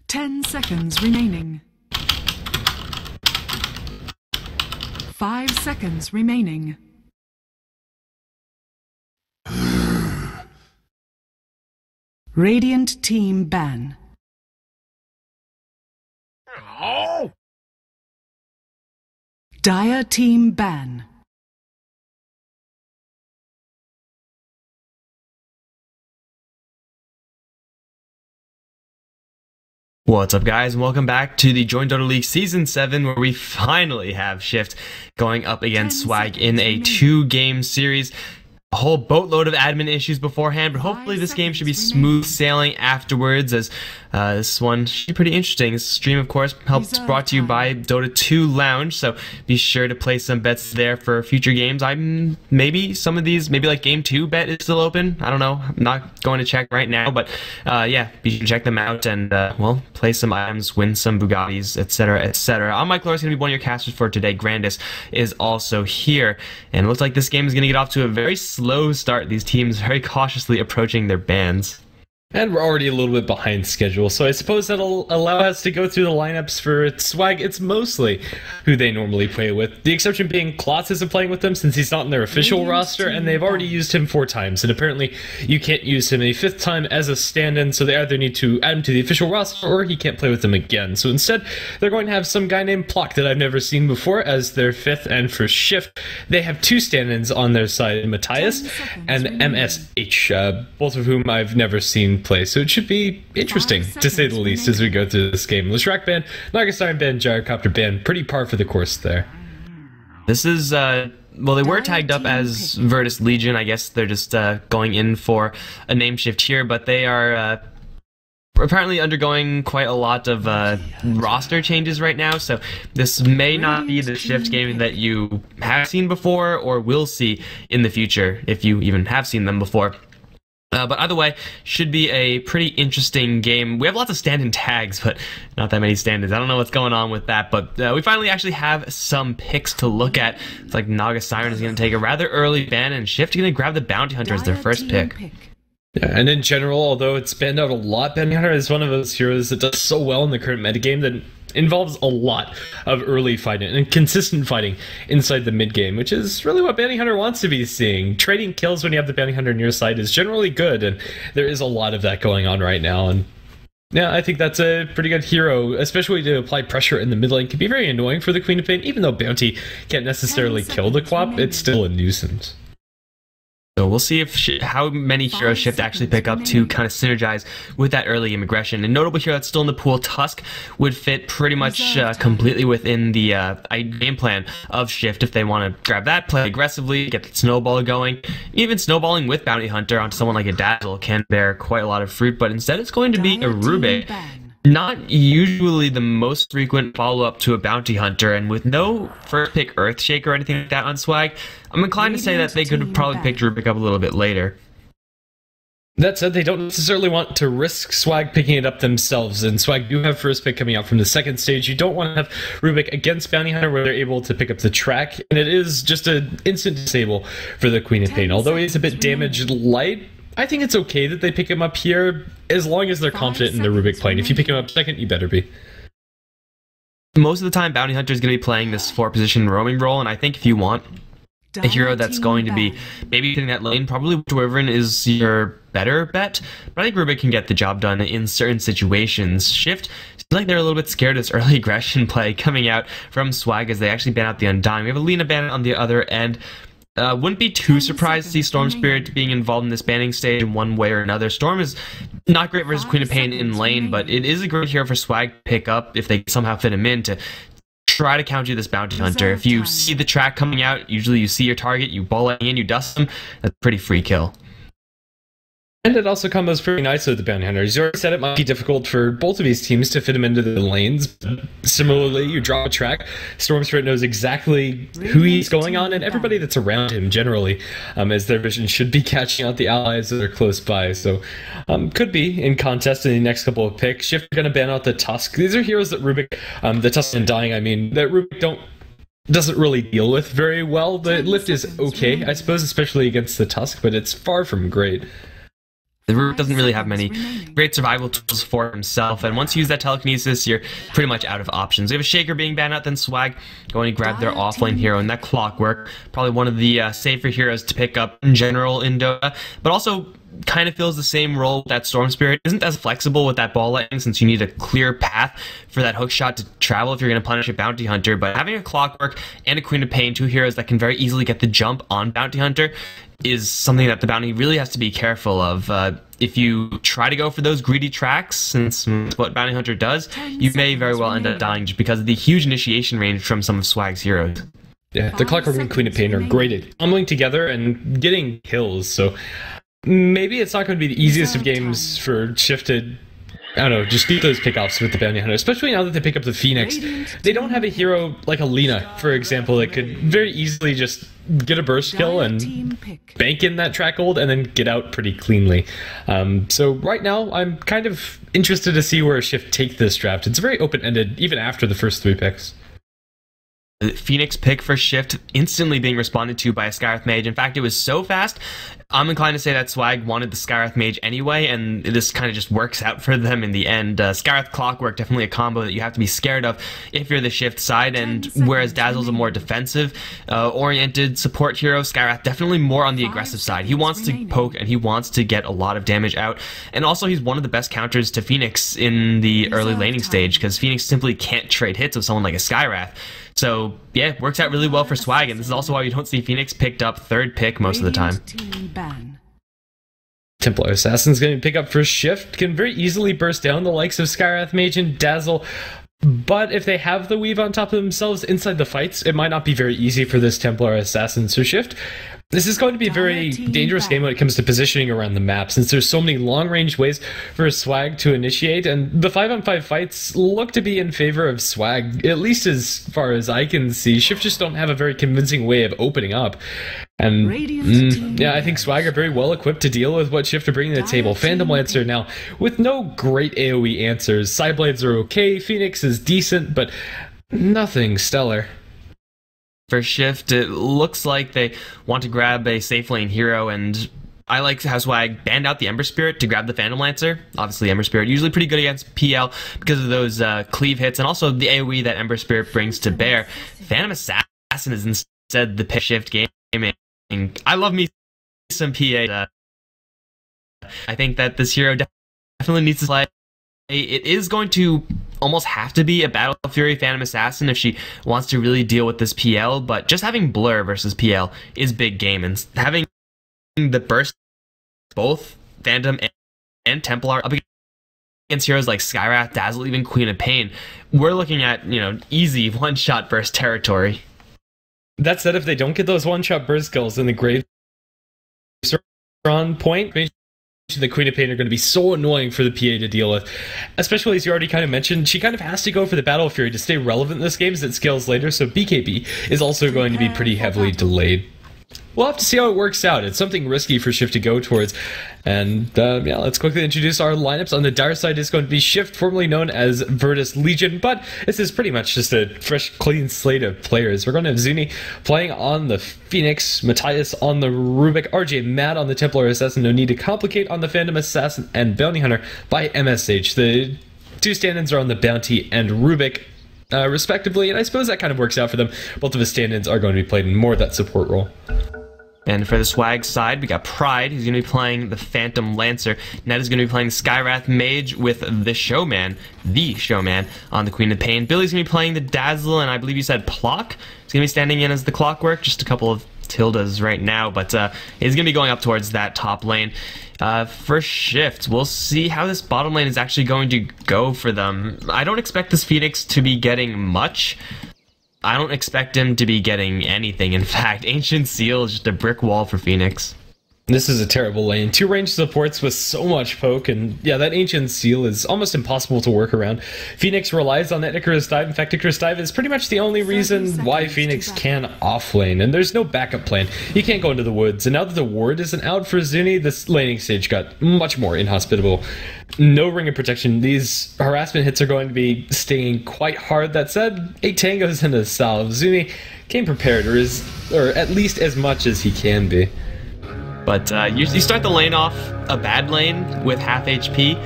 10 seconds remaining. 5 seconds remaining. Radiant team ban. Oh! Dire team ban. What's up, guys, and welcome back to the joinDOTA League Season 7, where we finally have Shift going up against Swag in a 2-game series. A whole boatload of admin issues beforehand, but hopefully this game should be smooth sailing afterwards, as this one should be pretty interesting. This stream, of course, brought to you by Dota 2 Lounge, so be sure to place some bets there for future games. Maybe some of these, maybe like Game 2 bet is still open. I don't know. I'm not going to check right now, but yeah, be sure to check them out and, well, play some items, win some Bugattis, etc., etc. I'm Mike Loris, going to be one of your casters for today. Grandis is also here, and it looks like this game is going to get off to a very slow start. These teams very cautiously approaching their bans. And we're already a little bit behind schedule, so I suppose that'll allow us to go through the lineups for Swag. It's mostly who they normally play with. The exception being Klotz isn't playing with them since he's not in their official roster, and they've already used him 4 times. And apparently you can't use him a 5th time as a stand-in, so they either need to add him to the official roster or he can't play with them again. So instead, they're going to have some guy named Plock that I've never seen before as their 5th, and for Shift, they have 2 stand-ins on their side, Matthias and MSH, both of whom I've never seen play, so it should be interesting to say the least as we go through this game. Leshrac ban, Nagastarian ban, Gyrocopter ban, pretty par for the course there. This is well, they were tagged up as Virtus Legion. I guess they're just going in for a name shift here, but they are apparently undergoing quite a lot of roster changes right now, so this may not be the Shift game that you have seen before or will see in the future, if you even have seen them before. But either way, should be a pretty interesting game. We have lots of stand-in tags, but not that many stand-ins. I don't know what's going on with that, but we finally actually have some picks to look at. It's like Naga Siren is going to take a rather early ban, and Shift is going to grab the Bounty Hunter as their first pick. Yeah, and in general, although it's banned out a lot, Bounty Hunter is one of those heroes that does so well in the current metagame that involves a lot of early fighting and consistent fighting inside the mid game, which is really what Bounty Hunter wants to be seeing. Trading kills when you have the Bounty Hunter on your side is generally good, and there is a lot of that going on right now. And yeah, I think that's a pretty good hero, especially to apply pressure in the mid lane. It can be very annoying for the Queen of Pain. Even though Bounty can't necessarily kill the Quap, it's still a nuisance. So we'll see if how many heroes Shift actually pick up to kind of synergize with that early game aggression. A notable hero that's still in the pool, Tusk, would fit pretty much completely within the game plan of Shift if they want to grab that, play aggressively, get the snowball going. Even snowballing with Bounty Hunter onto someone like a Dazzle can bear quite a lot of fruit, but instead it's going to be a Rubik. Not usually the most frequent follow-up to a Bounty Hunter, and with no first pick Earthshake or anything like that on Swag, I'm inclined to say that they could have probably picked Rubik up a little bit later. That said, they don't necessarily want to risk Swag picking it up themselves, and Swag do have first pick coming out from the second stage. You don't want to have Rubik against Bounty Hunter where they're able to pick up the track, and it is just an instant disable for the Queen of Pain. Although he's a bit damage light, I think it's okay that they pick him up here, as long as they're confident in the Rubik playing. If you pick him up second, you better be. Most of the time, Bounty Hunter is going to be playing this 4-position roaming role, and I think if you want a hero that's going to be maybe hitting that lane, probably Wyvern is your better bet, but I think Rubik can get the job done in certain situations. Shift seems like they're a little bit scared of this early aggression play coming out from Swag as they actually ban out the Undying. We have a Lina ban on the other end. Wouldn't be too surprised to see Storm Spirit being involved in this banning stage in one way or another. Storm is not great versus Queen of Pain in lane, but it is a great hero for Swag to pick up if they somehow fit him in to try to counter this Bounty Hunter. If you see the track coming out, usually you see your target, you ball it in, you dust them, that's a pretty free kill. And it also combos pretty nicely with the Bounty Hunter. As you already said, it might be difficult for both of these teams to fit him into the lanes. Similarly, you draw a track, Storm Spirit knows exactly who he's going on and everybody that's around him generally, as their vision should be catching out the allies that are close by. So could be in contest in the next couple of picks. Shift are going to ban out the Tusk. These are heroes that Rubik, the Tusk and Dying, I mean, that Rubik doesn't really deal with very well. The lift is okay, I suppose, especially against the Tusk, but it's far from great. The Root doesn't really have many great survival tools for himself, and once you use that telekinesis, you're pretty much out of options. We have a Shaker being banned out, then Swag going to grab their offlane hero, and that Clockwork, probably one of the safer heroes to pick up in general in Dota, but also kind of fills the same role that Storm Spirit. Isn't as flexible with that ball lightning since you need a clear path for that hook shot to travel if you're going to punish a Bounty Hunter, but having a Clockwork and a Queen of Pain, two heroes that can very easily get the jump on Bounty Hunter, is something that the Bounty really has to be careful of. If you try to go for those greedy tracks, since what Bounty Hunter does, you may very well end up dying just because of the huge initiation range from some of Swag's heroes. Yeah, the Clockwork and Queen of Pain are great at comboing together and getting kills, so maybe it's not going to be the easiest of games for SHIF to, I don't know, just get those pickoffs with the Bounty Hunter, especially now that they pick up the Phoenix. They don't have a hero like Alina, for example, that could very easily just get a burst kill and bank in that track hold and then get out pretty cleanly. So right now, I'm kind of interested to see where SHIF take this draft. It's very open-ended, even after the first 3 picks. The Phoenix pick for SHIF instantly being responded to by a Skywrath Mage. In fact, it was so fast, I'm inclined to say that Swag wanted the Skywrath Mage anyway, and this kind of just works out for them in the end. Skywrath Clockwork, definitely a combo that you have to be scared of if you're the SHIF side, and whereas Dazzle's a more defensive oriented support hero, Skywrath definitely more on the aggressive side. He wants to poke and he wants to get a lot of damage out, and also he's one of the best counters to Phoenix in the early laning stage, because Phoenix simply can't trade hits with someone like a Skywrath. So, yeah, it works out really well for Swag, and this is also why we don't see Phoenix picked up 3rd pick most of the time. Templar Assassin's going to pick up first SHIF, can very easily burst down the likes of Skywrath Mage and Dazzle, but if they have the weave on top of themselves inside the fights, it might not be very easy for this Templar Assassin. So SHIF, this is going to be a very dangerous game when it comes to positioning around the map, since there's so many long-range ways for Swag to initiate, and the 5-on-5 fights look to be in favor of Swag, at least as far as I can see. SHIF just don't have a very convincing way of opening up. And yeah, I think Swag are very well equipped to deal with what SHIF are bringing to the table. Phantom Lancer now, with no great AoE answers. Sideblades are okay, Phoenix is decent, but nothing stellar. For SHIF, it looks like they want to grab a safe lane hero, and I like how Swag banned out the Ember Spirit to grab the Phantom Lancer. Obviously, Ember Spirit usually pretty good against PL because of those cleave hits, and also the AoE that Ember Spirit brings to bear. Phantom Assassin is instead the pick SHIF Gaming. I love me some PA. I think that this hero definitely needs to play. It is going to almost have to be a Battle Fury Phantom Assassin if she wants to really deal with this PL, but just having Blur versus PL is big game, and having the burst, both Phantom and Templar up against heroes like Skywrath, Dazzle, even Queen of Pain, we're looking at, you know, easy one-shot burst territory. That said, if they don't get those one-shot burst kills, then the Graves are on point. The Queen of Pain are going to be so annoying for the PA to deal with. Especially, as you already kind of mentioned, she kind of has to go for the Battle Fury to stay relevant in this game as it scales later, so BKB is also going to be pretty heavily delayed. We'll have to see how it works out. It's something risky for SHIF to go towards. And yeah, let's quickly introduce our lineups. On the dire side is going to be SHIF, formerly known as Virtus Legion, but this is pretty much just a fresh, clean slate of players. We're going to have Zuni playing on the Phoenix, Matthias on the Rubik, RJ Mad on the Templar Assassin, no need to complicate on the Phantom Assassin, and Bounty Hunter by MSH. The 2 stand-ins are on the Bounty and Rubik, respectively, and I suppose that kind of works out for them. Both of his stand-ins are going to be played in more of that support role. And for the Swag side, we got Pride, who's going to be playing the Phantom Lancer. Ned is going to be playing Skywrath Mage with the Showman on the Queen of Pain. Billy's going to be playing the Dazzle, and I believe you said Plock. He's going to be standing in as the Clockwork, just a couple of tildes right now, but he's going to be going up towards that top lane. For SHIF, we'll see how this bottom lane is actually going to go for them. I don't expect this Phoenix to be getting much. I don't expect him to be getting anything. In fact, Ancient Seal is just a brick wall for Phoenix. This is a terrible lane. 2 ranged supports with so much poke, and yeah, that Ancient Seal is almost impossible to work around. Phoenix relies on that Icarus Dive. In fact, Icarus Dive is pretty much the only reason why Phoenix can offlane, and there's no backup plan. You can't go into the woods, and now that the ward isn't out for Zuni, this laning stage got much more inhospitable. No ring of protection. These harassment hits are going to be stinging quite hard. That said, 8 tangos and a salve. Zuni came prepared, or at least as much as he can be. But you start the lane off a bad lane with half HP.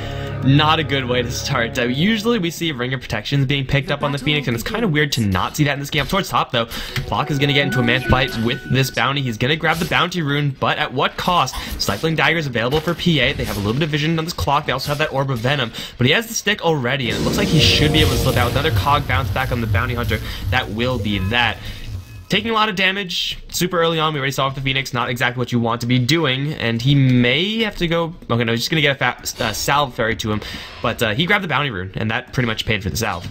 Not a good way to start. Usually we see Ring of Protections being picked up on the Phoenix, and it's kind of weird to not see that in this game. Up towards top, though, Clock is going to get into a man fight with this bounty. He's going to grab the bounty rune, but at what cost? Stifling Dagger is available for PA. They have a little bit of vision on this Clock. They also have that Orb of Venom, but he has the stick already, and it looks like he should be able to slip out with another cog bounce back on the Bounty Hunter. That will be that. Taking a lot of damage super early on. We already saw with the Phoenix, not exactly what you want to be doing, and he may have to go. Okay, no, he's just gonna get a salve fairy to him, but he grabbed the bounty rune, and that pretty much paid for the salve.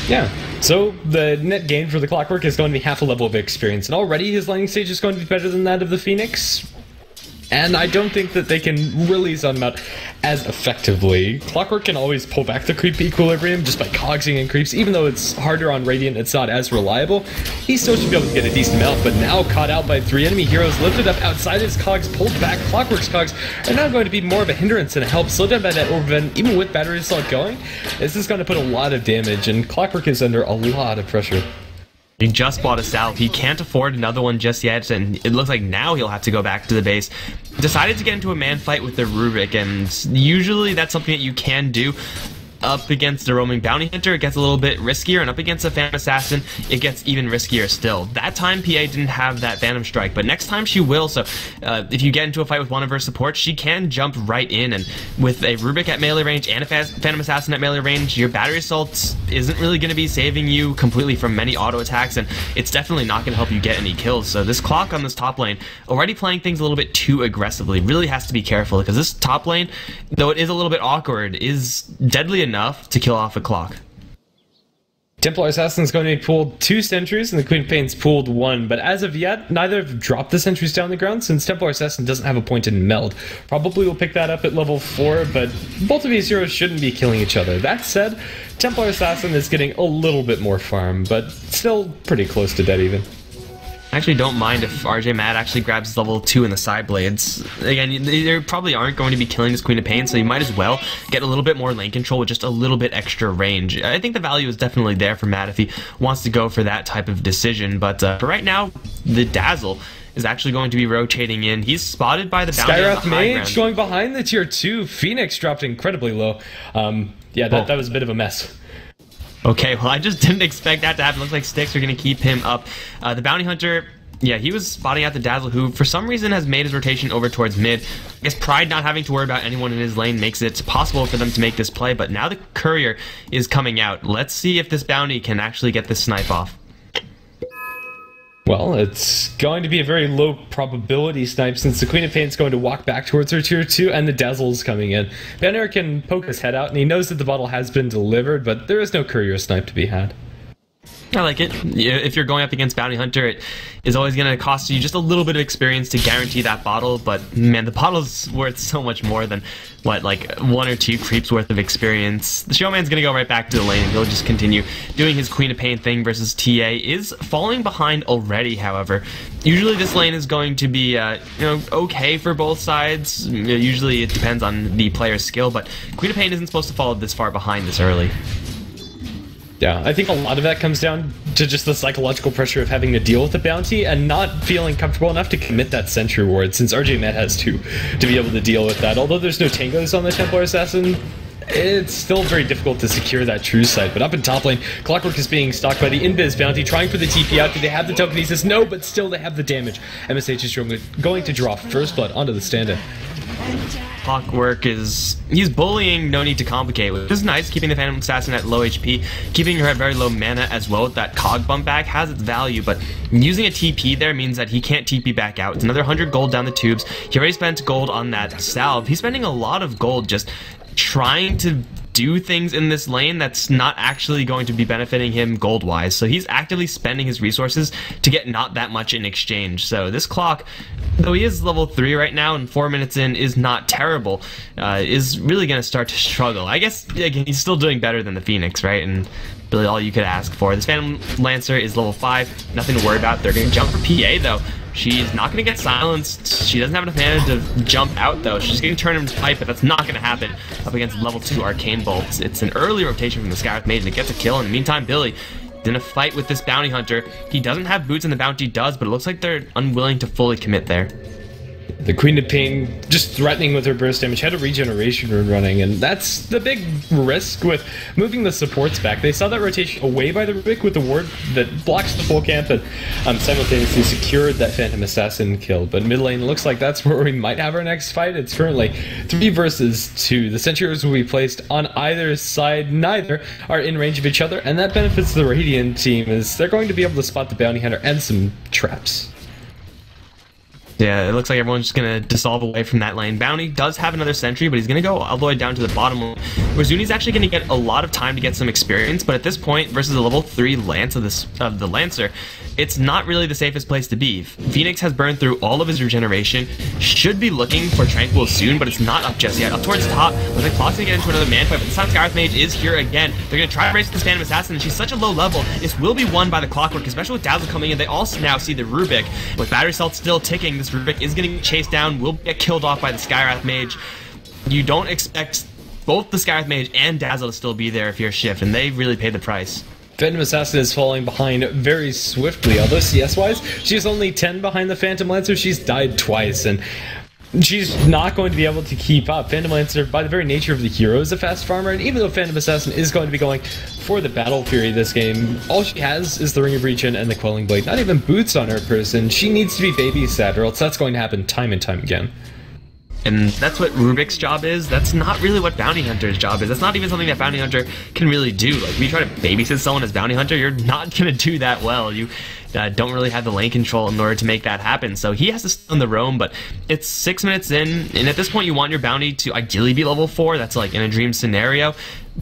Yeah, so the net gain for the Clockwork is going to be half a level of experience, and already his landing stage is going to be better than that of the Phoenix. And I don't think that they can really zone him out as effectively. Clockwork can always pull back the creep equilibrium just by cogsing in creeps. Even though it's harder on Radiant, it's not as reliable. He still should be able to get a decent amount, but now caught out by 3 enemy heroes, lifted up outside his cogs, pulled back. Clockwork's cogs are now going to be more of a hindrance than a help. Slowed down by that Orb of Venom, even with battery assault going. This is going to put a lot of damage, and Clockwork is under a lot of pressure. He just bought a salve. He can't afford another one just yet, and it looks like now he'll have to go back to the base. Decided to get into a man fight with the Rubik, and usually that's something that you can do. Up against a roaming bounty hunter, it gets a little bit riskier, and up against a Phantom Assassin, it gets even riskier still. That time, PA didn't have that Phantom Strike, but next time she will, so if you get into a fight with one of her supports, she can jump right in, and with a Rubik at melee range and a Phantom Assassin at melee range, your battery assault isn't really going to be saving you completely from many auto attacks, and it's definitely not going to help you get any kills. So this Clock on this top lane, already playing things a little bit too aggressively, really has to be careful, because this top lane, though it is a little bit awkward, is deadly enough to kill off a Clock. Templar Assassin's going to be pulled 2 sentries, and the Queen of Pain's pulled 1, but as of yet, neither have dropped the sentries down the ground since Templar Assassin doesn't have a point in meld. Probably will pick that up at level 4, but both of these heroes shouldn't be killing each other. That said, Templar Assassin is getting a little bit more farm, but still pretty close to dead even. I actually don't mind if RJ Matt actually grabs level 2 in the side blades. Again, they probably aren't going to be killing this Queen of Pain, so you might as well get a little bit more lane control with just a little bit extra range. I think the value is definitely there for Matt if he wants to go for that type of decision, but for right now, the Dazzle is actually going to be rotating in. He's spotted by the bounty on the Skywrath high ground. Mage going behind the tier 2. Phoenix dropped incredibly low. Yeah, that was a bit of a mess. Okay, well, I just didn't expect that to happen. Looks like Sticks are going to keep him up. The Bounty Hunter, yeah, he was spotting out the Dazzle, who for some reason has made his rotation over towards mid. I guess Pride not having to worry about anyone in his lane makes it possible for them to make this play, but now the Courier is coming out. Let's see if this Bounty can actually get this snipe off. Well, it's going to be a very low probability snipe since the Queen of Pain's going to walk back towards her tier 2 and the Dazzle's coming in. Banner can poke his head out and he knows that the bottle has been delivered, but there is no Courier snipe to be had. I like it. If you're going up against Bounty Hunter, it is always going to cost you just a little bit of experience to guarantee that bottle, but man, the bottle's worth so much more than, what, like 1 or 2 creeps worth of experience. The Showman's going to go right back to the lane, and he'll just continue doing his Queen of Pain thing versus TA. Is falling behind already, however. Usually this lane is going to be, okay for both sides. Usually it depends on the player's skill, but Queen of Pain isn't supposed to fall this far behind this early. Yeah, I think a lot of that comes down to just the psychological pressure of having to deal with the bounty and not feeling comfortable enough to commit that sentry ward, since RJ Met has to be able to deal with that. Although there's no tangos on the Templar Assassin, it's still very difficult to secure that true sight. But up in top lane, Clockwork is being stalked by the Invis bounty, trying for the TP out. Do they have the telekinesis? No, but still they have the damage. MSH is going to draw first blood onto the stand-in. Clockwork he's bullying No Need to Complicate, which is nice, keeping the Phantom Assassin at low HP, keeping her at very low mana as well with that cog bump back has its value, but using a TP there means that he can't TP back out. It's another 100 gold down the tubes. He already spent gold on that salve. He's spending a lot of gold just trying to do things in this lane that's not actually going to be benefiting him gold-wise. So he's actively spending his resources to get not that much in exchange. So this Clock, though he is level 3 right now and 4 minutes in is not terrible, is really going to start to struggle. I guess, again, he's still doing better than the Phoenix, right? And really all you could ask for. This Phantom Lancer is level 5, nothing to worry about. They're going to jump for PA, though. She's not going to get silenced. She doesn't have enough mana to jump out, though. She's going to turn him to fight, but that's not going to happen up against level 2 Arcane Bolts. It's an early rotation from the Skywrath Mage, and it gets a kill. In the meantime, Billy in a fight with this Bounty Hunter. He doesn't have boots, and the Bounty does, but it looks like they're unwilling to fully commit there. The Queen of Pain just threatening with her burst damage, had a regeneration rune running, and that's the big risk with moving the supports back. They saw that rotation away by the Rubik with the ward that blocks the full camp and simultaneously secured that Phantom Assassin kill. But mid lane looks like that's where we might have our next fight. It's currently 3 versus 2. The sentries will be placed on either side. Neither are in range of each other, and that benefits the Radiant team as they're going to be able to spot the Bounty Hunter and some traps. Yeah, it looks like everyone's just going to dissolve away from that lane. Bounty does have another sentry, but he's going to go all the way down to the bottom lane, where Zuni's actually going to get a lot of time to get some experience, but at this point, versus the level 3 Lance of the Lancer, it's not really the safest place to be. Phoenix has burned through all of his regeneration, should be looking for Tranquil soon, but it's not up just yet. Up towards the top, looks like Clock's going to get into another man fight, but this time Skyrath Mage is here again. They're going to try to race this Phantom Assassin, and she's such a low level. This will be won by the Clockwork, especially with Dazzle coming in. They also now see the Rubik. With Battery Assault still ticking, this Rubik is going to get chased down, will get killed off by the Skyrath Mage. You don't expect both the Skyrath Mage and Dazzle to still be there if you're Shift, and they really paid the price. Phantom Assassin is falling behind very swiftly, although CS-wise, she's only 10 behind the Phantom Lancer. She's died twice, and she's not going to be able to keep up. Phantom Lancer, by the very nature of the hero, is a fast farmer, and even though Phantom Assassin is going to be going for the Battle Fury this game, all she has is the Ring of Regen and the Quelling Blade. Not even boots on her person. She needs to be babysat, or else that's going to happen time and time again. And that's what Rubik's job is. That's not really what Bounty Hunter's job is. That's not even something that Bounty Hunter can really do. Like, when you try to babysit someone as Bounty Hunter, you're not going to do that well. You don't really have the lane control in order to make that happen. So he has to stay on the roam, but it's 6 minutes in, and at this point you want your Bounty to ideally be level 4. That's like in a dream scenario.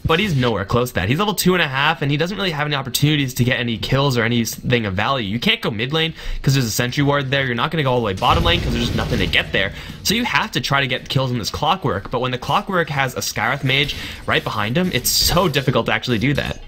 But he's nowhere close to that. He's level 2.5, and he doesn't really have any opportunities to get any kills or anything of value. You can't go mid lane because there's a sentry ward there. You're not going to go all the way bottom lane because there's just nothing to get there. So you have to try to get kills in this Clockwork. But when the Clockwork has a Skyrath Mage right behind him, it's so difficult to actually do that.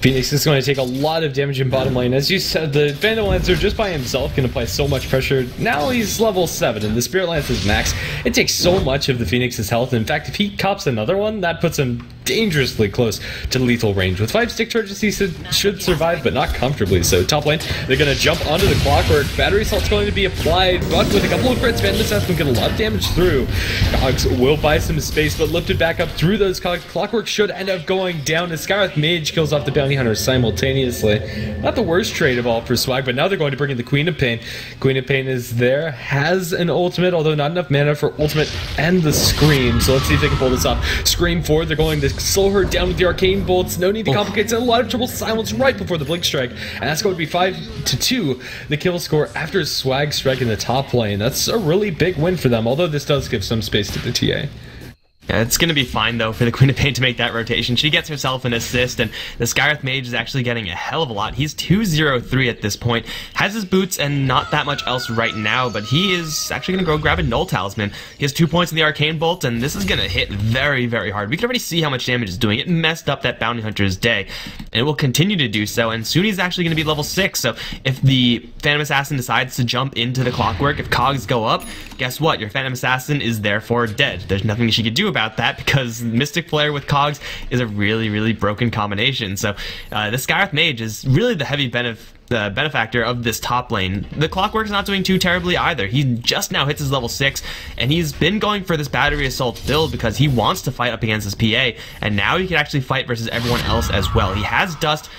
Phoenix is going to take a lot of damage in bottom lane. As you said, the Phantom Lancer just by himself can apply so much pressure. Now he's level 7 and the Spirit Lance is max. It takes so much of the Phoenix's health. In fact, if he cops another one, that puts him dangerously close to lethal range. With 5 stick charges, he should survive, but not comfortably. So top lane, they're going to jump onto the Clockwork. Battery Assault's going to be applied, but with a couple of crits, Phantom Assassin can get a lot of damage through. Cogs will buy some space, but lifted back up through those Cogs. Clockwork should end up going down as Skyrath Mage kills off the Bounty Hunter simultaneously. Not the worst trade of all for Swag, but now they're going to bring in the Queen of Pain. Queen of Pain is there, has an ultimate, although not enough mana for ultimate and the Scream. So let's see if they can pull this off. Scream forward, they're going to slow her down with the Arcane Bolts. No need to complicate, it's a lot of trouble. Silence right before the Blink Strike, and that's going to be 5-2, the kill score after Swag strike in the top lane. That's a really big win for them, although this does give some space to the TA. Yeah, it's going to be fine, though, for the Queen of Pain to make that rotation. She gets herself an assist, and the Skyrath Mage is actually getting a hell of a lot. He's 2-0-3 at this point. Has his boots and not that much else right now, but he is actually going to go grab a Null Talisman. He has 2 points in the Arcane Bolt, and this is going to hit very, very hard. We can already see how much damage it's doing. It messed up that Bounty Hunter's day, and it will continue to do so, and Suni's actually going to be level 6, so if the Phantom Assassin decides to jump into the Clockwork, if Cogs go up, guess what? Your Phantom Assassin is therefore dead. There's nothing she could do about that because Mystic Flare with Cogs is a really, really broken combination. So the Skyrath Mage is really the heavy benefactor of this top lane. The Clockwork's not doing too terribly either. He just now hits his level 6, and he's been going for this Battery Assault build because he wants to fight up against his PA, and now he can actually fight versus everyone else as well. He has Dust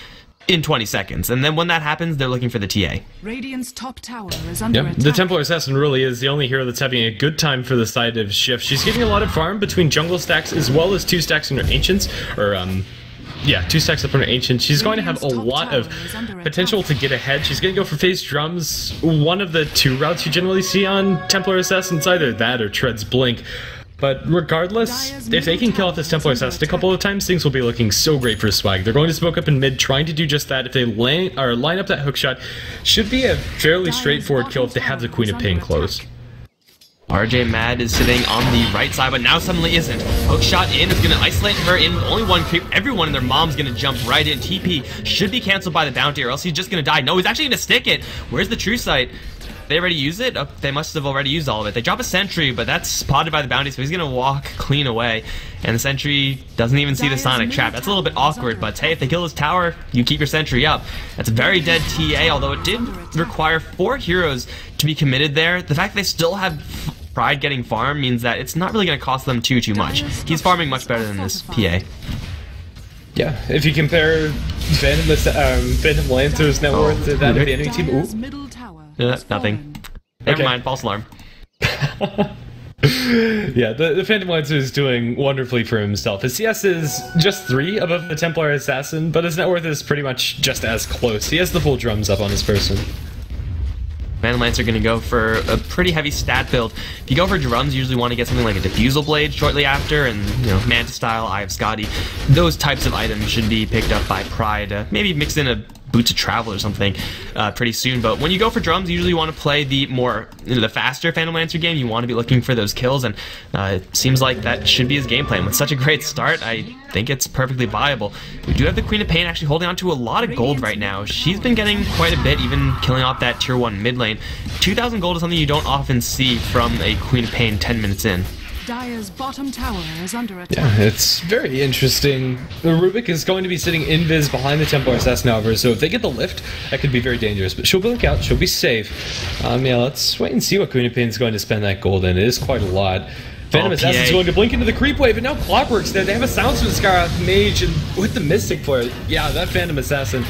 in 20 seconds, and then when that happens, they're looking for the TA. Radiant's top tower is under attack. The Templar Assassin really is the only hero that's having a good time for the side of Shift. She's getting a lot of farm between jungle stacks as well as 2 stacks in her Ancients, or 2 stacks up on her Ancient. She's going to have a lot of potential to get ahead. She's going to go for Phase Drums, one of the 2 routes you generally see on Templar Assassins, either that or Tread's Blink. But regardless, if they can kill off this Templar Assassin a couple of times, things will be looking so great for Swag. They're going to smoke up in mid, trying to do just that. If they line up that hookshot, should be a fairly straightforward kill if they have the Queen of Pain close. RJ Mad is sitting on the right side, but now suddenly isn't. Hookshot in is going to isolate her in with only 1 creep. Everyone and their mom's going to jump right in. TP should be canceled by the bounty, or else he's just going to die. No, he's actually going to stick it. Where's the True Sight? they already use it? Oh, they must have already used all of it. They drop a sentry, but that's spotted by the bounty, so he's gonna walk clean away. And the sentry doesn't even see the sonic trap. That's a little bit awkward, but hey, if they kill this tower, you keep your sentry up. That's a very dead TA, although it did require 4 heroes to be committed there. The fact they still have Pride getting farm means that it's not really gonna cost them too much. He's farming much better than this PA. Yeah, if you compare Phantom Lancer's net worth to that of the enemy team, ooh. Nothing. Never mind, false alarm. Yeah, the Phantom Lancer is doing wonderfully for himself. His CS is just 3 above the Templar Assassin, but his net worth is pretty much just as close. He has the full drums up on his person. Phantom Lancer going to go for a pretty heavy stat build. If you go for drums, you usually want to get something like a Diffusal Blade shortly after, and, you know, Manta Style, Eye of Scotty. Those types of items should be picked up by Pride. Maybe mix in a Boots of Travel or something pretty soon. But when you go for drums, you usually want to play the faster Phantom Lancer game. You want to be looking for those kills, and it seems like that should be his game plan. With such a great start, I think it's perfectly viable. We do have the Queen of Pain actually holding on to a lot of gold right now. She's been getting quite a bit, even killing off that tier 1 mid lane. 2,000 gold is something you don't often see from a Queen of Pain 10 minutes in. Dire's bottom tower is under attack. Yeah, it's very interesting. Rubik is going to be sitting invis behind the Templar Assassin, however, so if they get the lift, that could be very dangerous. But she'll blink out, she'll be safe. Yeah, let's wait and see what Queen of Pain is going to spend that gold in. It is quite a lot. Phantom Assassin's going to blink into the creep wave, and now Clockwork's there. They have a Silence from the Skyroth Mage, and with the Mystic Flare, yeah, that Phantom Assassin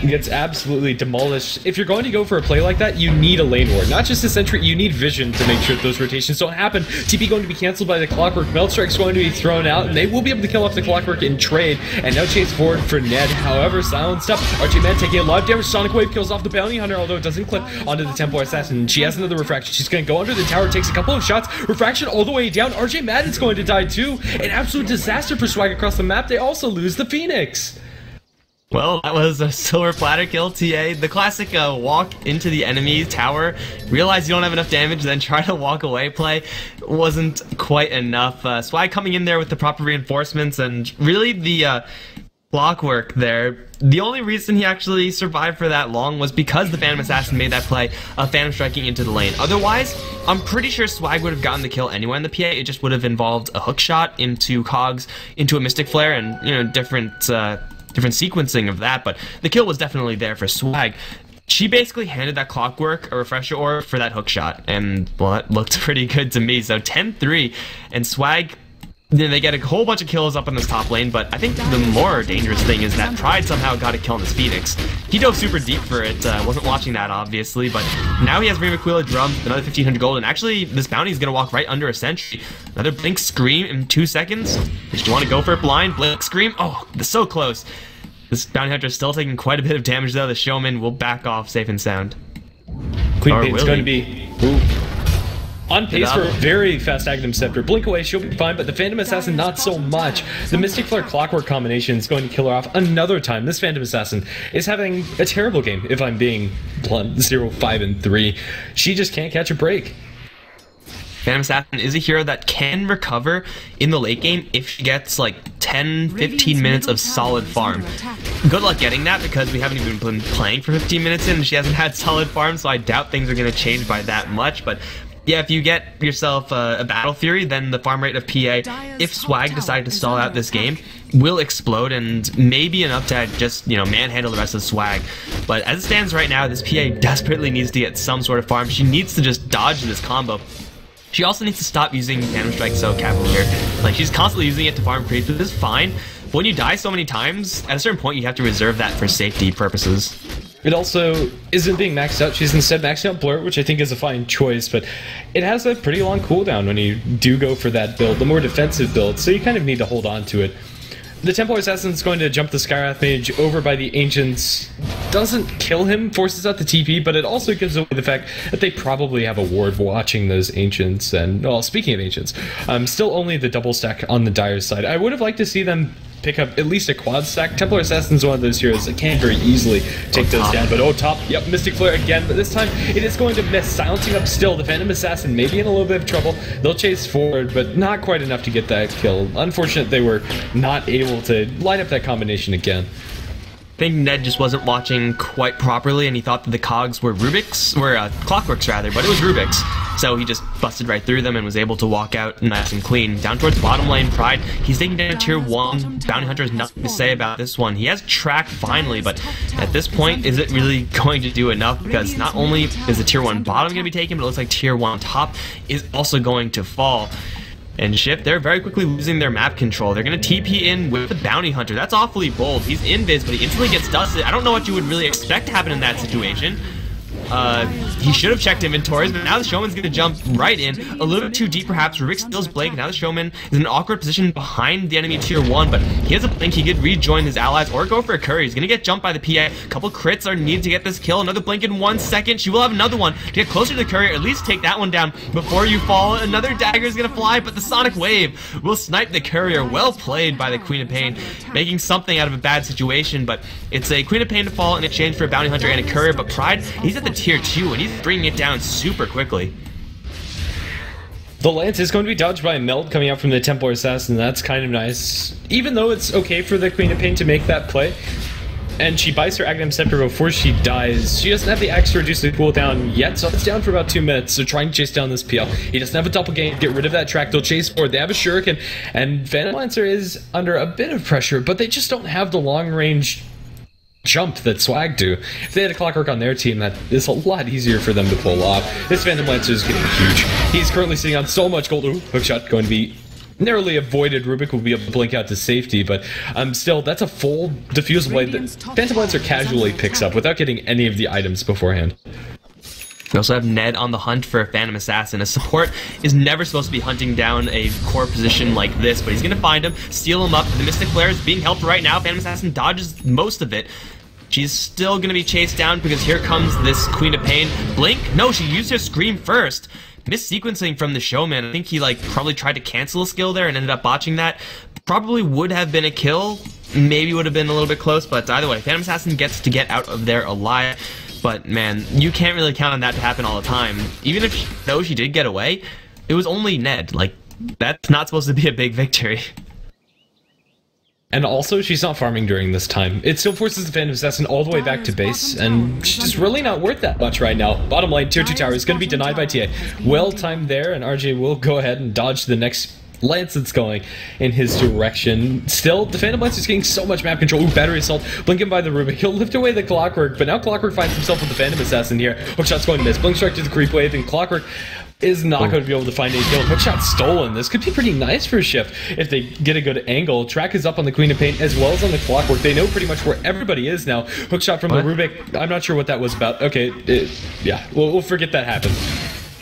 gets absolutely demolished. If you're going to go for a play like that, you need a lane ward. Not just a sentry, you need vision to make sure that those rotations don't happen. TP going to be cancelled by the Clockwork. Meltstrike's going to be thrown out, and they will be able to kill off the Clockwork in trade. And now chase forward for Ned. However, silenced up. RJ-Man taking a lot of damage. Sonic Wave kills off the Bounty Hunter, although it doesn't clip onto the Templar Assassin. She has another Refraction. She's going to go under the tower, takes a couple of shots. Refraction all the way down. RJ Madden's going to die too. An absolute disaster for Swag across the map. They also lose the Phoenix. Well, that was a silver platter kill, TA. The classic walk into the enemy tower, realize you don't have enough damage, then try to walk away play wasn't quite enough. Swag coming in there with the proper reinforcements, and really the Clockwork there. The only reason he actually survived for that long was because the Phantom Assassin made that play of Phantom striking into the lane. Otherwise, I'm pretty sure Swag would have gotten the kill anyway in the PA. It just would have involved a hook shot into Cogs, into a Mystic Flare, and, you know, different sequencing of that, but the kill was definitely there for Swag. She basically handed that Clockwork a refresher orb for that hook shot, and, well, it looked pretty good to me. So 10-3, and Swag, then they get a whole bunch of kills up in this top lane, but I think the more dangerous thing is that Pride somehow got a kill on this Phoenix. He dove super deep for it, wasn't watching that obviously, but now he has Remaquila Drum, another 1,500 gold, and actually this bounty is going to walk right under a sentry. Another Blink Scream in 2 seconds. Did you want to go for it blind? Blink Scream? Oh, so close. This bounty hunter is still taking quite a bit of damage though. The Showman will back off safe and sound. Queen Pain's going to be on pace for a very fast Aghanim Scepter. Blink away, she'll be fine, but the Phantom Assassin not so much. The Mystic Flare Clockwork combination is going to kill her off another time. This Phantom Assassin is having a terrible game, if I'm being blunt. 0-5-3. She just can't catch a break. Phantom Assassin is a hero that can recover in the late game if she gets like 10-15 minutes of solid farm. Good luck getting that, because we haven't even been playing for 15 minutes in and she hasn't had solid farm, so I doubt things are going to change by that much. But yeah, if you get yourself a Battle Fury, then the farm rate of PA, if Swag decided to stall out this game, will explode, and maybe enough to just, you know, manhandle the rest of Swag. But as it stands right now, this PA desperately needs to get some sort of farm. She needs to just dodge this combo. She also needs to stop using Phantom Strike so cavalier. Like, she's constantly using it to farm creeps, which is fine. But when you die so many times, at a certain point you have to reserve that for safety purposes. It also isn't being maxed out. She's instead maxing out Blur, which I think is a fine choice, but it has a pretty long cooldown when you do go for that build, the more defensive build, so you kind of need to hold on to it. The Templar Assassin's going to jump the Skyrath Mage over by the Ancients. Doesn't kill him, forces out the TP, but it also gives away the fact that they probably have a ward watching those Ancients. And, well, speaking of Ancients, still only the double stack on the Dire side. I would have liked to see them pick up at least a quad stack. Templar Assassin's one of those heroes that can very easily take those down. But top, yep, Mystic Flare again, but this time it is going to miss, silencing up still. The Phantom Assassin may be in a little bit of trouble. They'll chase forward, but not quite enough to get that kill. Unfortunate they were not able to line up that combination again. think Ned just wasn't watching quite properly, and he thought that the cogs were clockworks rather, but it was Rubik's. So he just busted right through them and was able to walk out nice and clean. Down towards bottom lane, Pride. He's taking down a tier 1. Bounty Hunter has nothing to say about this one. He has track finally, but at this point, is it really going to do enough? Because not only is the tier 1 bottom going to be taken, but it looks like tier 1 top is also going to fall. And SHIF, they're very quickly losing their map control. They're going to TP in with the Bounty Hunter. That's awfully bold. He's invis, but he instantly gets dusted. I don't know what you would really expect to happen in that situation. He should have checked inventories, but now the Showman's going to jump right in. A little bit too deep, perhaps. Rubik steals Blink. Now the Showman is in an awkward position behind the enemy tier 1, but he has a Blink. He could rejoin his allies or go for a Curry. He's going to get jumped by the PA. A couple crits are needed to get this kill. Another Blink in 1 second. She will have another one to get closer to the Curry, or at least take that one down before you fall. Another dagger is going to fly, but the Sonic Wave will snipe the Courier. Well played by the Queen of Pain, making something out of a bad situation, but it's a Queen of Pain to fall in exchange for a Bounty Hunter and a Courier, but Pride, he's at the tier 2, and he's bringing it down super quickly. The Lance is going to be dodged by a melt coming out from the Templar Assassin. That's kind of nice. Even though it's okay for the Queen of Pain to make that play, and she buys her Agnum Scepter before she dies, she doesn't have the Axe to reduce the cooldown yet, so it's down for about 2 minutes. So trying to chase down this PL. He doesn't have a doppelganger, get rid of that track, they'll chase forward. They have a Shuriken, and Phantom Lancer is under a bit of pressure, but they just don't have the long range jump that Swag do. If they had a Clockwork on their team, that is a lot easier for them to pull off. This Phantom Lancer is getting huge. He's currently sitting on so much gold. Ooh, hookshot going to be narrowly avoided. Rubik will be able to blink out to safety, but still, that's a full diffuse blade that Phantom Lancer casually picks up without getting any of the items beforehand. We also have Ned on the hunt for a Phantom Assassin. A support is never supposed to be hunting down a core position like this, but he's going to find him, steal him up. The Mystic Flare is being helped right now. Phantom Assassin dodges most of it. She's still going to be chased down because here comes this Queen of Pain. Blink? No, she used her Scream first. Mis-sequencing from the Showman. I think he probably tried to cancel a skill there and ended up botching that. Probably would have been a kill. Maybe would have been a little bit close, but either way, Phantom Assassin gets to get out of there alive. But man, you can't really count on that to happen all the time. Even if though she did get away, it was only Ned. That's not supposed to be a big victory. And also, she's not farming during this time. It still forces the Phantom Assassin all the way back to base, and she's just really not worth that much right now. Bottom lane, tier 2 tower is going to be denied by TA. Well timed there, and RJ will go ahead and dodge the next Lance that's going in his direction. Still, the Phantom Lance is getting so much map control. Ooh, battery assault, blinking by the Rubik. He'll lift away the Clockwork, but now Clockwork finds himself with the Phantom Assassin here. Hookshot's going to miss. Blink strike to the creep wave, and Clockwork is not going to be able to find any kill. Hookshot stolen. This could be pretty nice for SHIF if they get a good angle. Track is up on the Queen of Pain as well as on the Clockwork. They know pretty much where everybody is now. Hookshot from the Rubik. I'm not sure what that was about. Okay, yeah, we'll forget that happened.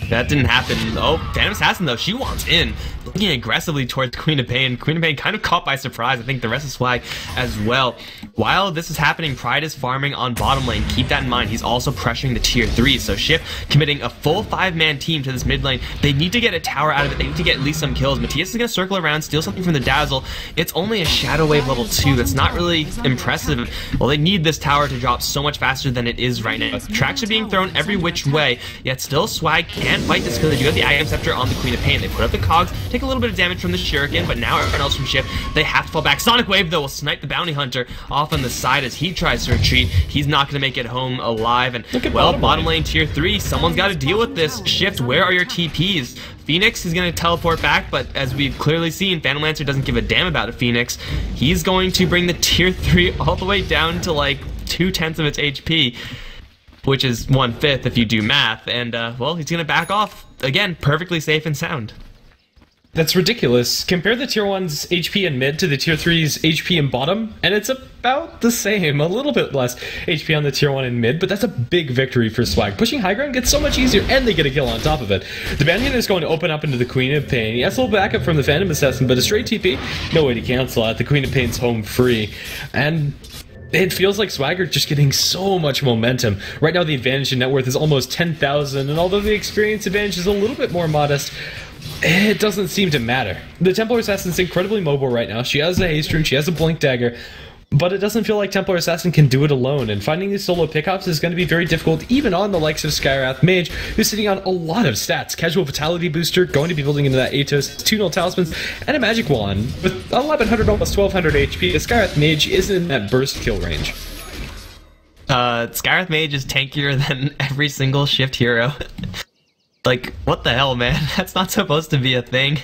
That didn't happen. Oh, Phantom Assassin though, she wants in. Looking aggressively towards Queen of Pain. Queen of Pain kind of caught by surprise. I think the rest of Swag as well. While this is happening, Pride is farming on bottom lane. Keep that in mind. He's also pressuring the tier 3. So SHIF committing a full 5-man team to this mid lane. They need to get a tower out of it. They need to get at least some kills. Matthias is going to circle around, steal something from the Dazzle. It's only a Shadow Wave level 2. That's not really impressive. Well, they need this tower to drop so much faster than it is right now. Tracks are being thrown every which way, yet still Swag can't fight this because they do have the Aegis Scepter on the Queen of Pain. They put up the cogs, take a little bit of damage from the Shuriken, but now everyone else from SHIF, they have to fall back. Sonic Wave, though, will snipe the Bounty Hunter off on the side as he tries to retreat. He's not going to make it home alive, and, well, bottom lane tier 3, someone's got to deal with this. SHIF, where are your TPs? Phoenix is going to teleport back, but as we've clearly seen, Phantom Lancer doesn't give a damn about a Phoenix. He's going to bring the tier 3 all the way down to, 2/10 of its HP, which is 1/5 if you do math, and, well, he's going to back off. Again, perfectly safe and sound. That's ridiculous. Compare the tier 1's HP in mid to the tier 3's HP in bottom, and it's about the same. A little bit less HP on the tier 1 in mid, but that's a big victory for Swag. Pushing high ground gets so much easier, and they get a kill on top of it. The Bounty Hunter is going to open up into the Queen of Pain. He has a little backup from the Phantom Assassin, but a straight TP, no way to cancel out. The Queen of Pain's home free, and it feels like Swag are just getting so much momentum. Right now, the advantage in net worth is almost 10,000, and although the experience advantage is a little bit more modest, it doesn't seem to matter. The Templar Assassin's incredibly mobile right now. She has a haste rune, she has a blink dagger, but it doesn't feel like Templar Assassin can do it alone, and finding these solo pickups is going to be very difficult, even on the likes of Skywrath Mage, who's sitting on a lot of stats. Casual Vitality Booster, going to be building into that Atos, 2 null talismans, and a Magic Wand. With 1100, almost 1200 HP, the Skywrath Mage isn't in that burst kill range. Skywrath Mage is tankier than every single Shift hero. Like, what the hell, man? That's not supposed to be a thing.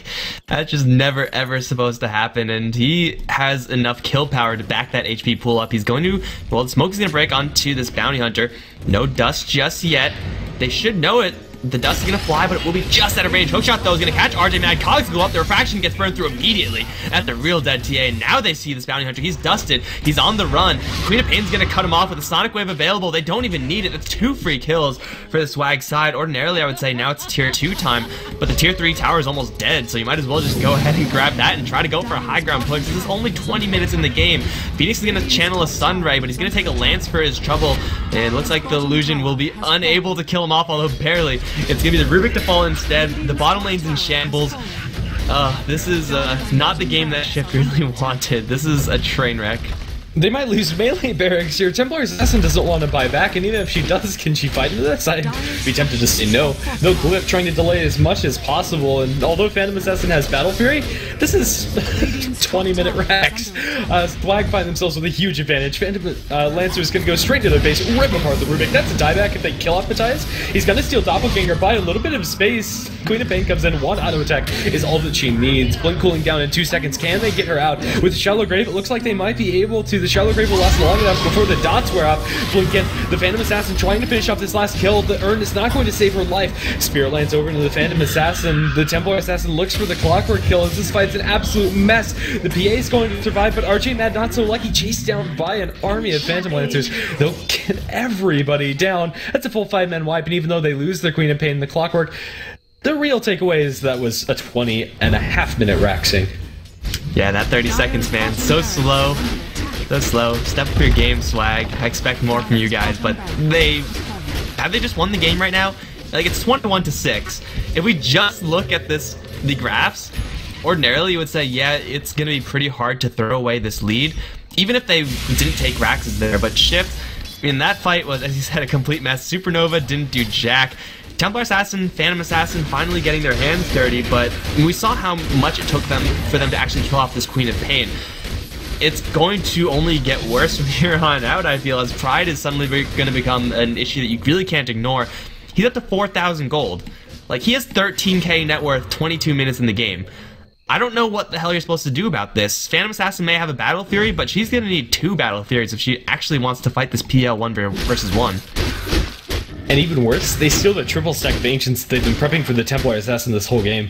That's just never, ever supposed to happen, and he has enough kill power to back that HP pool up. He's going to, well, the smoke is going to break onto this Bounty Hunter. No dust just yet. They should know it. The dust is going to fly, but it will be just out of range. Hookshot, though, is going to catch RJ Mad. Cogs go up. The refraction gets burned through immediately at the real dead TA. Now they see this Bounty Hunter. He's dusted. He's on the run. Queen of Pain's going to cut him off with a Sonic Wave available. They don't even need it. That's 2 free kills for the Swag side. Ordinarily, I would say now it's tier 2 time, but the tier 3 tower is almost dead, so you might as well just go ahead and grab that and try to go for a high ground push. This is only 20 minutes in the game. Phoenix is going to channel a Sunray, but he's going to take a Lance for his trouble, and it looks like the Illusion will be unable to kill him off, although barely. It's going to be the Rubik to fall instead. The bottom lane's in shambles. This is not the game that Shift really wanted. This is a train wreck. They might lose melee barracks here. Templar Assassin doesn't want to buy back, and even if she does, can she fight into this? I'd be tempted to say no. No Glyph trying to delay as much as possible, and although Phantom Assassin has Battle Fury, this is 20-minute racks. Swag find themselves with a huge advantage. Phantom Lancer is going to go straight to their base, rip apart the Rubik. That's a dieback if they kill off Matthias. He's going to steal Doppelganger by a little bit of space. Queen of Pain comes in, 1 auto attack is all that she needs. Blink cooling down in 2 seconds. Can they get her out? With Shallow Grave, it looks like they might be able to. The Shallow Grave will last long enough before the dots wear off. Blinken, the Phantom Assassin trying to finish off this last kill. The urn is not going to save her life. Spirit lands over into the Phantom Assassin. The Templar Assassin looks for the Clockwork kill as this fight's an absolute mess. The PA is going to survive, but RJ Mad not so lucky, chased down by an army of Phantom Lancers. They'll get everybody down. That's a full 5-man wipe, and even though they lose their Queen of Pain and the Clockwork, the real takeaway is that was a 20.5-minute rack sync. Yeah, that 30 seconds, man. So slow. So slow. Step up your game, Swag. I expect more from you guys, but have they just won the game right now? Like, it's 21-6. If we just look at the graphs, ordinarily you would say, yeah, it's gonna be pretty hard to throw away this lead, even if they didn't take racks there. But Shift, I mean, that fight was, as you said, a complete mess. Supernova didn't do jack. Templar Assassin, Phantom Assassin finally getting their hands dirty, but we saw how much it took for them to actually kill off this Queen of Pain. It's going to only get worse from here on out, I feel, as Pride is suddenly going to become an issue that you really can't ignore. He's up to 4,000 gold. Like, he has 13k net worth, 22 minutes in the game. I don't know what the hell you're supposed to do about this. Phantom Assassin may have a Battle Fury, but she's going to need 2 Battle Furies if she actually wants to fight this PL 1 versus 1. And even worse, they steal the triple stack of Ancients they've been prepping for the Templar Assassin this whole game.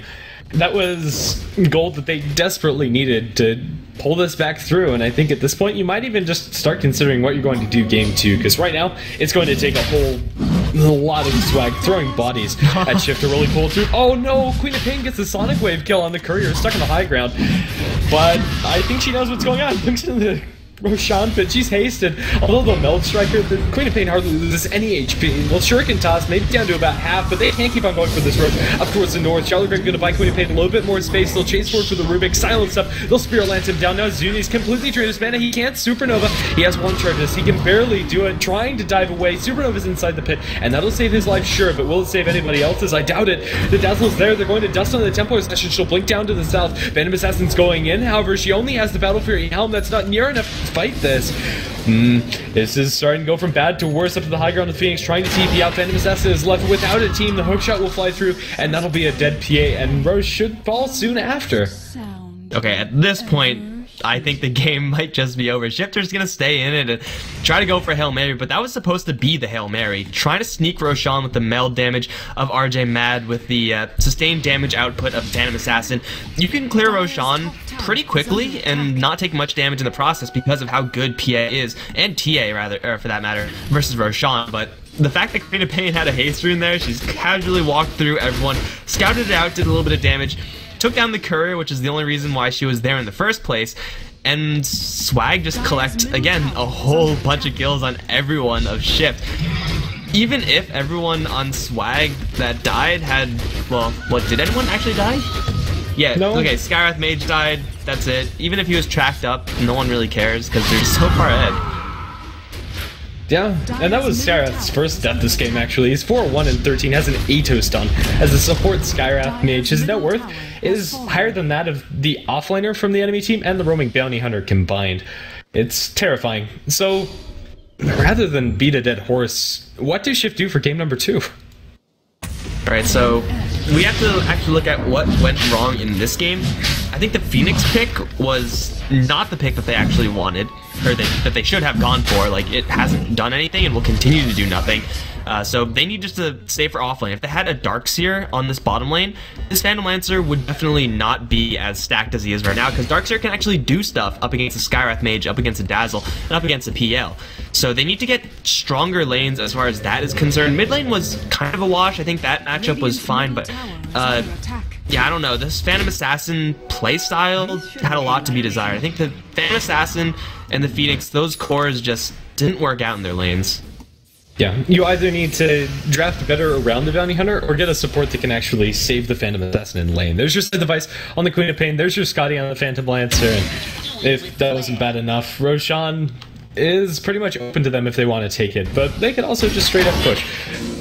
That was gold that they desperately needed to pull this back through, and I think at this point you might even just start considering what you're going to do game 2, because right now it's going to take a lot of Swag throwing bodies at Shift to really pull through. Oh no, Queen of Pain gets the Sonic Wave kill on the Courier, stuck on the high ground, but I think she knows what's going on. Looks into the Roshan, but she's hasted. Although the Meld Striker, the Queen of Pain hardly loses any HP. Well, Shuriken Toss maybe down to about half, but they can't keep on going for this rush up towards the north. Charlie Greg gonna buy Queen of Pain a little bit more space. They'll chase forward for the Rubik, silence up. They'll Spirit Lance him down. Now Zuni's completely drained his mana. He can't Supernova. He has 1 charges. He can barely do it. Trying to dive away. Supernova's inside the pit, and that'll save his life, sure, but will it save anybody else's? I doubt it. The Dazzle's there. They're going to dust on the Templar Assassin. She'll blink down to the south. Phantom Assassin's going in. However, she only has the Battle Fury helm. That's not near enough to fight this. This is starting to go from bad to worse up to the high ground with Phoenix trying to TP out. Phantom Assassin is left without a team. The hookshot will fly through, and that'll be a dead PA, and Rose should fall soon after. Okay, at this point, I think the game might just be over. Shifter's gonna stay in it and try to go for Hail Mary, but that was supposed to be the Hail Mary. Trying to sneak Roshan with the meld damage of RJ Mad with the sustained damage output of Phantom Assassin. You can clear Roshan pretty quickly and not take much damage in the process because of how good PA is, and TA rather, or for that matter, versus Roshan, but the fact that Queen of Pain had a haste rune there, she's casually walked through everyone, scouted it out, did a little bit of damage, took down the Courier, which is the only reason why she was there in the first place, and Swag just collect, again, a whole bunch of kills on everyone of Shift. Even if everyone on Swag that died had, well, what, did anyone actually die? Yeah, no. Okay, Skywrath Mage died, that's it. Even if he was tracked up, no one really cares, because they're so far ahead. Yeah, and that was Skywrath's first death this game, actually. He's 4-1 and 13, has an Ato stun. As a support Skywrath Mage, his net worth is higher than that of the offlaner from the enemy team and the roaming bounty hunter combined. It's terrifying. So, rather than beat a dead horse, what does Shift do for game number 2? Alright, so we have to actually look at what went wrong in this game. I think the Phoenix pick was not the pick that they actually wanted, or that they should have gone for. Like, it hasn't done anything and will continue to do nothing. So they need just to stay for offlane. If they had a Darkseer on this bottom lane, this Phantom Lancer would definitely not be as stacked as he is right now, because Darkseer can actually do stuff up against a Skywrath Mage, up against a Dazzle, and up against a PL. So they need to get stronger lanes as far as that is concerned. Mid lane was kind of a wash. I think that matchup was fine, but yeah, I don't know. This Phantom Assassin playstyle had a lot to be desired. I think the Phantom Assassin and the Phoenix, those cores just didn't work out in their lanes. Yeah, you either need to draft better around the Bounty Hunter or get a support that can actually save the Phantom Assassin in lane. There's your Scythe Device on the Queen of Pain, there's your Scotty on the Phantom Lancer, and if that wasn't bad enough, Roshan is pretty much open to them if they want to take it, but they could also just straight up push.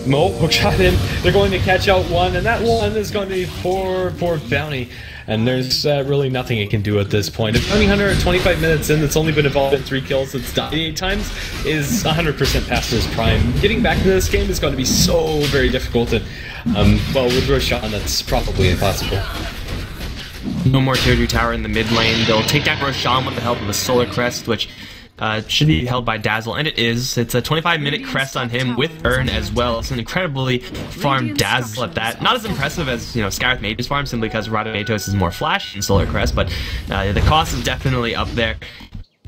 Mo, hookshot in, they're going to catch out one, and that one is going to be poor Bounty. And there's really nothing it can do at this point. If Bounty Hunter at 25 minutes in, that's only been involved in 3 kills, that's died 8 times, is 100% past his prime. Getting back to this game is going to be so very difficult, and well, with Roshan, that's probably impossible. No more tier 2 tower in the mid lane. They'll take down Roshan with the help of a Solar Crest, which should be held by Dazzle, and it is. It's a 25-minute crest on him with Urn as well. It's an incredibly farmed Dazzle at that. Not as impressive as, you know, Skywrath Mage's farm, simply because Radamatos is more flash than Solar Crest, but the cost is definitely up there.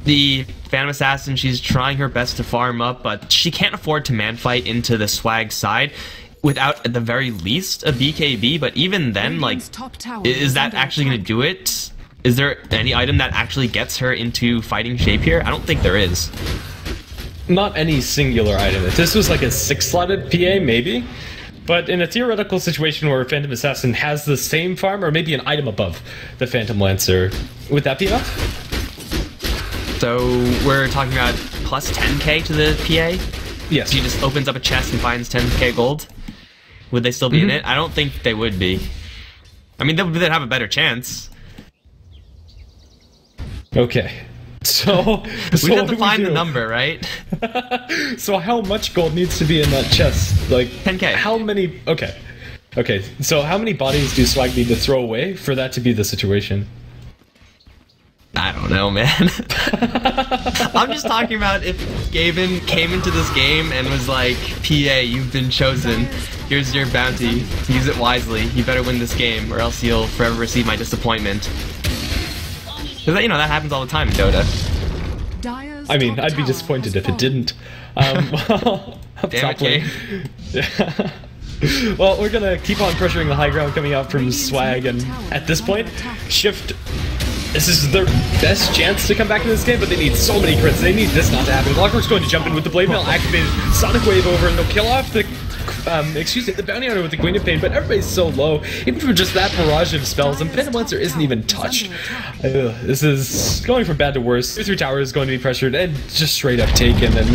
The Phantom Assassin, she's trying her best to farm up, but she can't afford to man-fight into the Swag side without, at the very least, a BKB, but even then, like, is that actually going to do it? Is there any item that actually gets her into fighting shape here? I don't think there is. Not any singular item. If this was like a 6-slotted PA, maybe. But in a theoretical situation where Phantom Assassin has the same farm, or maybe an item above the Phantom Lancer, would that be enough? So we're talking about plus 10k to the PA? Yes. She just opens up a chest and finds 10k gold? Would they still be in it? I don't think they would be. I mean, they'd have a better chance. Okay, so we have to find the number, right? So how much gold needs to be in that chest? Like 10k. How many? Okay. So how many bodies do Swag need to throw away for that to be the situation? I don't know, man. I'm just talking about if Gaben came into this game and was like, PA, you've been chosen. Here's your bounty. Use it wisely. You better win this game, or else you'll forever receive my disappointment. Because, you know, that happens all the time in Dota. I mean, I'd be disappointed if it didn't. Well, damn it, Kay. Well, we're gonna keep on pressuring the high ground coming out from Swag, and at this point, Shift, this is their best chance to come back in this game, but they need so many crits. They need this not to happen. Clockwork's going to jump in with the Blade Mail activated, Sonic Wave over, and they'll kill off the the Bounty Hunter with the Queen of Pain, but everybody's so low, even for just that barrage of spells, and Phantom Lancer isn't even touched. This is going from bad to worse. 2-3 tower is going to be pressured and just straight up taken, and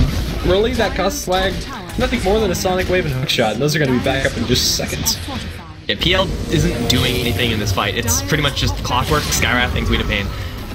really that costs Swag nothing more than a Sonic Wave and Hookshot, and those are going to be back up in just seconds. Yeah, PL isn't doing anything in this fight. It's pretty much just Clockwork, Skywrath, and Queen of Pain.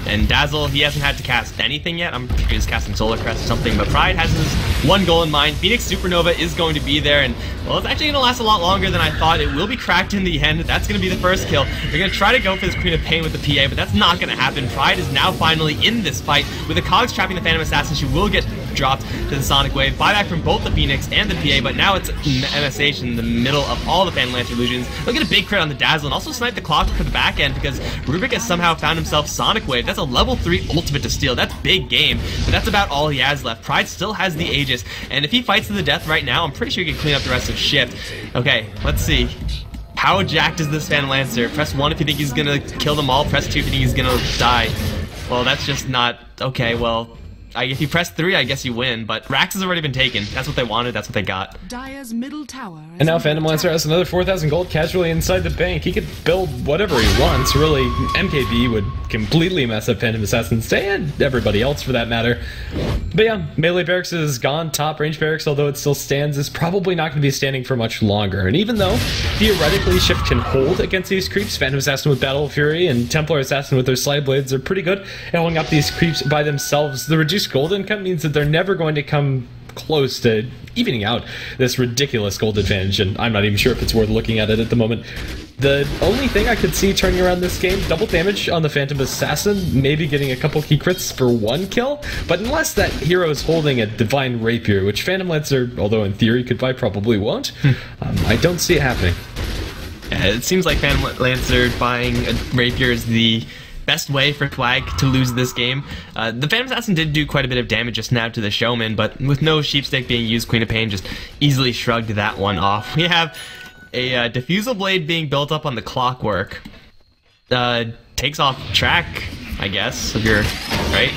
And Dazzle, he hasn't had to cast anything yet. I'm sure he's casting Solar Crest or something, but Pride has his one goal in mind. Phoenix Supernova is going to be there, and, well, it's actually going to last a lot longer than I thought. It will be cracked in the end. That's going to be the first kill. They're going to try to go for this Queen of Pain with the PA, but that's not going to happen. Pride is now finally in this fight. With the Cogs trapping the Phantom Assassin, she will get dropped to the Sonic Wave. Buyback from both the Phoenix and the PA, but now it's MSH in the middle of all the Phantom Lancer illusions. They'll get a big crit on the Dazzle and also snipe the Clockwork for the back end because Rubik has somehow found himself Sonic Wave. That's a level 3 ultimate to steal. That's big game, but that's about all he has left. Pride still has the Aegis, and if he fights to the death right now, I'm pretty sure he can clean up the rest of Shift. Okay, let's see. How jacked is this Phantom Lancer? Press 1 if you think he's gonna kill them all, press 2 if you think he's gonna die. Well, that's just not... Okay, well... if you press 3, I guess you win, but Rax has already been taken. That's what they wanted, that's what they got. Dire's middle tower and now Phantom Lancer has another 4,000 gold casually inside the bank. He could build whatever he wants, really. MKB would completely mess up Phantom Assassin's Day, and everybody else for that matter. But yeah, melee barracks is gone. Top range barracks, although it still stands, is probably not going to be standing for much longer. And even though theoretically Shift can hold against these creeps, Phantom Assassin with Battle Fury and Templar Assassin with their Slide Blades are pretty good at holding up these creeps by themselves. The reduced gold income means that they're never going to come close to evening out this ridiculous gold advantage, and I'm not even sure if it's worth looking at it at the moment. The only thing I could see turning around this game, double damage on the Phantom Assassin, maybe getting a couple key crits for 1 kill, but unless that hero is holding a Divine Rapier, which Phantom Lancer, although in theory could buy, probably won't, I don't see it happening. Yeah, it seems like Phantom Lancer buying a Rapier is the best way for Swag to lose this game. The Phantom Assassin did do quite a bit of damage just now to the Showman, but with no Sheepstick being used, Queen of Pain just easily shrugged that one off. We have a Diffusal Blade being built up on the Clockwork. Takes off track, I guess, if you're right.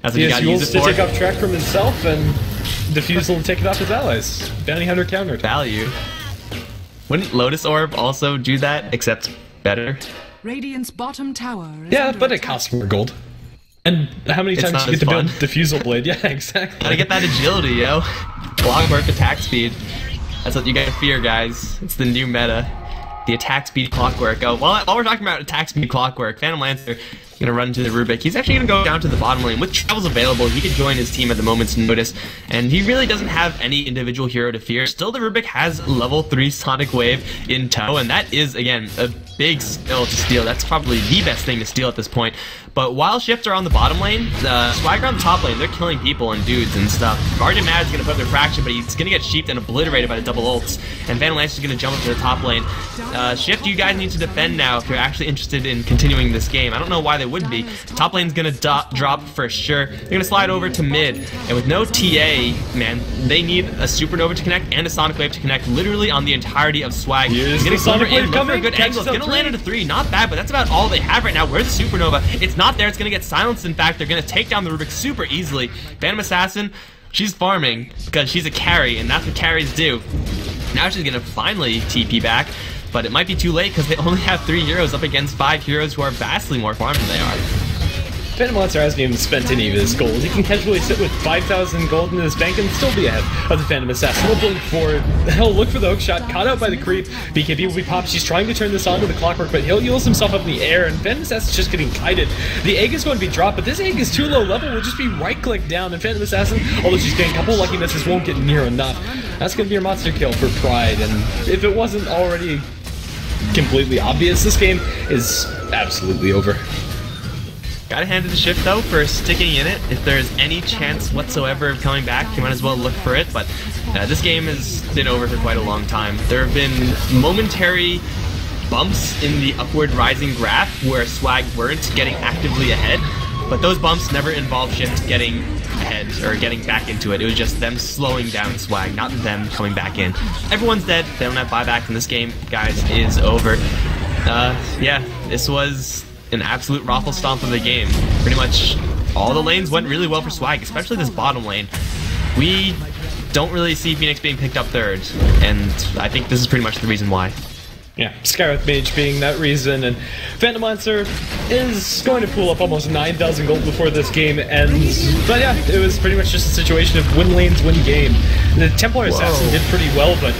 That's what you gotta use it for. To take off track from himself and Diffusal to take it off his allies. Bounty Hunter counter. Value. Wouldn't Lotus Orb also do that, except better? Radiant's bottom tower is Yeah, under but it attack. costs more gold. And how many times do you get to build Diffusal Blade? Yeah, exactly. Gotta get that agility, yo. Clockwork attack speed. That's what you gotta fear, guys. It's the new meta. The attack speed Clockwork. Oh, while we're talking about attack speed Clockwork, Phantom Lancer gonna run to the Rubik. He's actually gonna go down to the bottom lane. With travels available, he could join his team at the moment's notice, and he really doesn't have any individual hero to fear. Still, the Rubik has level 3 Sonic Wave in tow, and that is, again, a big skill to steal. That's probably the best thing to steal at this point. But while Shift are on the bottom lane, Swagger on the top lane, they're killing people and dudes and stuff. Guardian Mad's gonna put up their fraction, but he's gonna get sheeped and obliterated by the double ults. And Phantom Lancer's gonna jump up to the top lane. Shift, you guys need to defend now if you're actually interested in continuing this game. I don't know why they would be. Top lane's gonna drop for sure. They're gonna slide over to mid, and with no TA, man, they need a Supernova to connect and a Sonic Wave to connect literally on the entirety of Swag. Here's Getting the Sonic in, Wave look for a coming, good angle. It's gonna land at a 3, not bad, but that's about all they have right now. Where's the Supernova? It's not there. It's gonna get silenced. In fact, they're gonna take down the Rubik super easily. Phantom Assassin, she's farming because she's a carry, and that's what carries do. Now she's gonna finally TP back, but it might be too late because they only have 3 heroes up against 5 heroes who are vastly more farmed than they are. Phantom Lancer hasn't even spent any of his gold. He can casually sit with 5,000 gold in his bank and still be ahead of the Phantom Assassin. He'll blink forward. He'll look for the hook shot, caught out by the creep. BKB will be popped. She's trying to turn this onto the Clockwork, but he'll heals himself up in the air, and Phantom Assassin's just getting kited. The Aegis is going to be dropped, but this Aegis too low level will just be right-click down, and Phantom Assassin, although she's getting a couple lucky misses, won't get near enough. That's going to be your monster kill for Pride, and if it wasn't already completely obvious, this game is absolutely over. Gotta hand it to Shift though for sticking in it. If there's any chance whatsoever of coming back, you might as well look for it. But this game has been over for quite a long time. There have been momentary bumps in the upward rising graph where Swag weren't getting actively ahead, but those bumps never involved Shift getting ahead or getting back into it. It was just them slowing down Swag, not them coming back in. Everyone's dead. They don't have buyback, and this game, guys, is over. Yeah, this was an absolute raffle stomp of the game. Pretty much all the lanes went really well for Swag, especially this bottom lane. We don't really see Phoenix being picked up third, and I think this is pretty much the reason why. Yeah, Skywrath Mage being that reason, and Phantom Lancer is going to pull up almost 9,000 gold before this game ends. But yeah, it was pretty much just a situation of win lanes, win game. The Templar Assassin did pretty well, but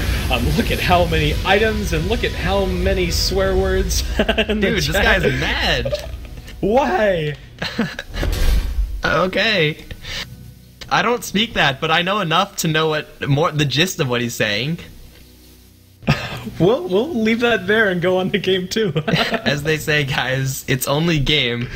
look at how many items and look at how many swear words. Dude, this guy's mad. Why? Okay. I don't speak that, but I know enough to know the gist of what he's saying. We'll leave that there and go on to game 2. As they say, guys, it's only game.